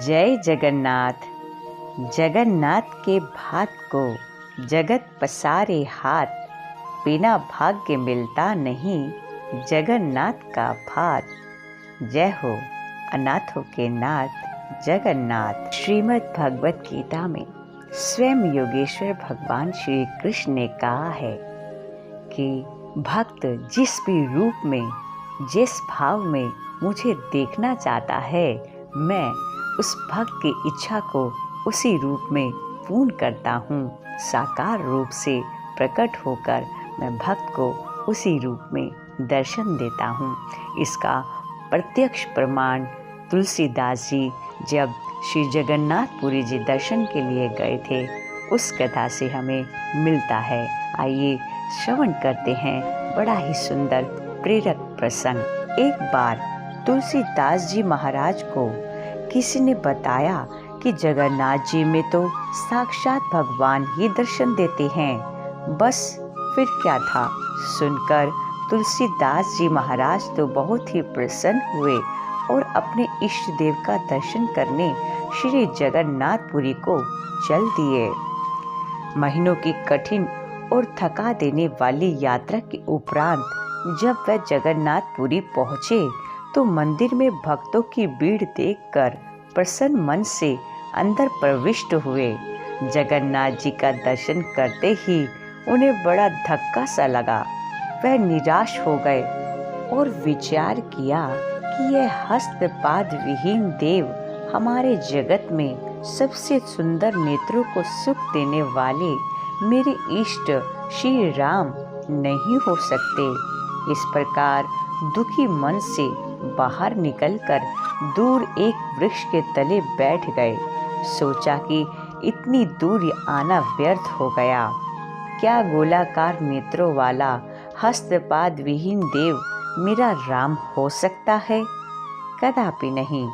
जय जगन्नाथ। जगन्नाथ के भात को जगत पसारे हाथ, बिना भाग्य मिलता नहीं जगन्नाथ का भात। जय हो अनाथों के नाथ जगन्नाथ। श्रीमद् भगवत गीता में स्वयं योगेश्वर भगवान श्री कृष्ण ने कहा है कि भक्त जिस भी रूप में, जिस भाव में मुझे देखना चाहता है, मैं उस भक्त की इच्छा को उसी रूप में पूर्ण करता हूँ। साकार रूप से प्रकट होकर मैं भक्त को उसी रूप में दर्शन देता हूँ। इसका प्रत्यक्ष प्रमाण तुलसीदास जी जब श्री जगन्नाथपुरी जी दर्शन के लिए गए थे, उस कथा से हमें मिलता है। आइए श्रवण करते हैं बड़ा ही सुंदर प्रेरक प्रसंग। एक बार तुलसीदास जी महाराज को किसी ने बताया कि जगन्नाथ जी में तो साक्षात भगवान ही दर्शन देते हैं। बस फिर क्या था, सुनकर तुलसीदास जी महाराज तो बहुत ही प्रसन्न हुए और अपने इष्ट देव का दर्शन करने श्री जगन्नाथपुरी को चल दिए। महीनों की कठिन और थका देने वाली यात्रा के उपरांत जब वह जगन्नाथपुरी पहुँचे तो मंदिर में भक्तों की भीड़ देखकर प्रसन्न मन से अंदर प्रविष्ट हुए। जगन्नाथ जी का दर्शन करते ही उन्हें बड़ा धक्का सा लगा। वह निराश हो गए और विचार किया कि यह हस्तपाद विहीन देव हमारे जगत में सबसे सुंदर नेत्रों को सुख देने वाले मेरे इष्ट श्री राम नहीं हो सकते। इस प्रकार दुखी मन से बाहर निकलकर दूर एक वृक्ष के तले बैठ गए। सोचा कि इतनी दूर आना व्यर्थ हो गया। क्या गोलाकार नेत्रों वाला हस्तपाद विहीन देव मेरा राम हो सकता है? कदापि नहीं।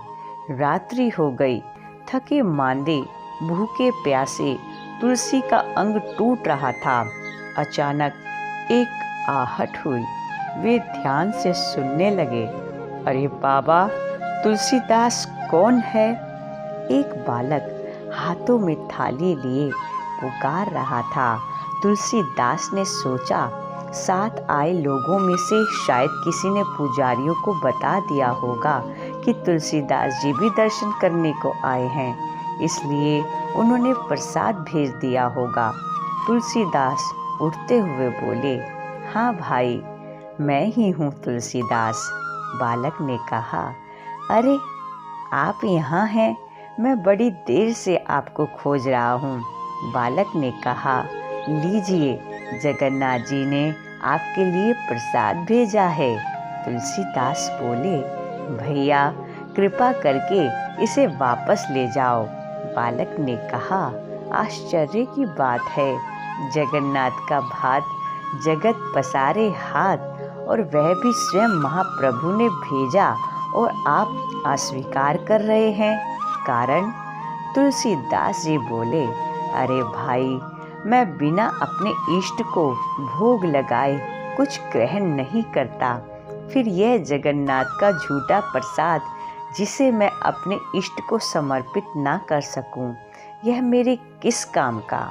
रात्रि हो गई। थके मांदे, भूखे प्यासे तुलसी का अंग टूट रहा था। अचानक एक आहट हुई। वे ध्यान से सुनने लगे। अरे बाबा, तुलसीदास कौन है? एक बालक हाथों में थाली लिए पुकार रहा था। तुलसीदास ने सोचा, साथ आए लोगों में से शायद किसी ने पुजारियों को बता दिया होगा कि तुलसीदास जी भी दर्शन करने को आए हैं, इसलिए उन्होंने प्रसाद भेज दिया होगा। तुलसीदास उठते हुए बोले, हाँ भाई, मैं ही हूँ तुलसीदास। बालक ने कहा, अरे आप यहाँ हैं, मैं बड़ी देर से आपको खोज रहा हूँ। बालक ने कहा, लीजिए, जगन्नाथ जी ने आपके लिए प्रसाद भेजा है। तुलसीदास बोले, भैया कृपा करके इसे वापस ले जाओ। बालक ने कहा, आश्चर्य की बात है, जगन्नाथ का भात जगत पसारे हाथ और वह भी स्वयं महाप्रभु ने भेजा और आप अस्वीकार कर रहे हैं। कारण? तुलसीदास जी बोले, अरे भाई, मैं बिना अपने इष्ट को भोग लगाए कुछ ग्रहण नहीं करता। फिर यह जगन्नाथ का झूठा प्रसाद जिसे मैं अपने इष्ट को समर्पित ना कर सकूं, यह मेरे किस काम का?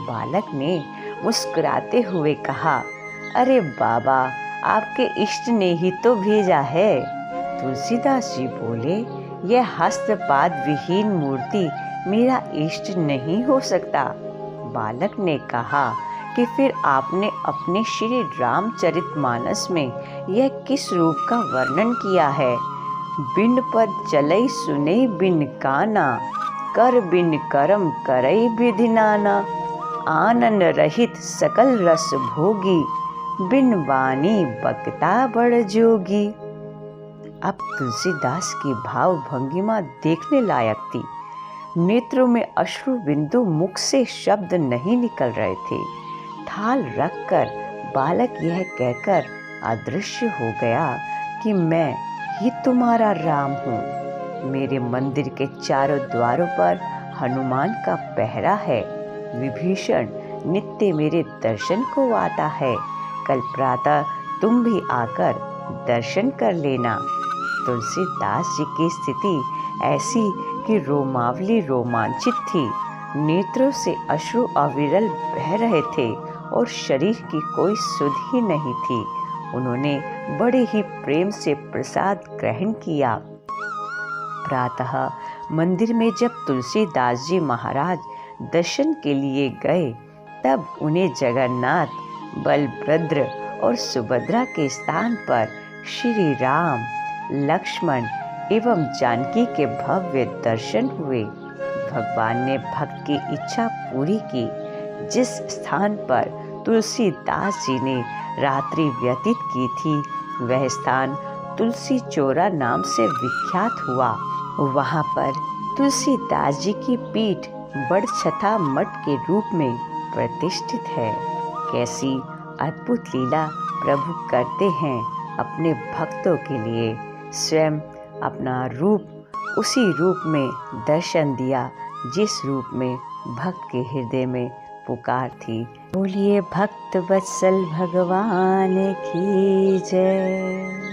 बालक ने मुस्कुराते हुए कहा, अरे बाबा, आपके इष्ट ने ही तो भेजा है। तुलसीदास जी बोले, यह हस्तपाद विहीन मूर्ति मेरा इष्ट नहीं हो सकता। बालक ने कहा कि फिर आपने अपने श्री रामचरितमानस में यह किस रूप का वर्णन किया है? बिन पद चलई सुने बिन काना, कर बिन करम करई विधि नाना, आनंद रहित सकल रस भोगी, बिन वाणी बकता बड़ जोगी। अब तुलसीदास की भाव भंगिमा देखने लायक थी। नेत्रों में अश्रु बिंदु, मुख से शब्द नहीं निकल रहे थे। थाल रखकर बालक यह कहकर अदृश्य हो गया कि मैं ही तुम्हारा राम हूँ। मेरे मंदिर के चारों द्वारों पर हनुमान का पहरा है। विभीषण नित्य मेरे दर्शन को आता है। कल प्रातः तुम भी आकर दर्शन कर लेना। तुलसीदास जी की स्थिति ऐसी कि रोमावली रोमांचित थी, नेत्रों से अश्रु अविरल बह रहे थे और शरीर की कोई सुध ही नहीं थी। उन्होंने बड़े ही प्रेम से प्रसाद ग्रहण किया। प्रातः मंदिर में जब तुलसीदास जी महाराज दर्शन के लिए गए, तब उन्हें जगन्नाथ, बलभद्र और सुभद्रा के स्थान पर श्री राम, लक्ष्मण एवं जानकी के भव्य दर्शन हुए। भगवान ने भक्त की इच्छा पूरी की। जिस स्थान पर तुलसीदास जी ने रात्रि व्यतीत की थी, वह स्थान तुलसी चौरा नाम से विख्यात हुआ। वहाँ पर तुलसीदास जी की पीठ बड़छथा मठ के रूप में प्रतिष्ठित है। कैसी अद्भुत लीला प्रभु करते हैं अपने भक्तों के लिए। स्वयं अपना रूप उसी रूप में दर्शन दिया जिस रूप में भक्त के हृदय में पुकार थी। बोलिए भक्त वत्सल भगवान की जय।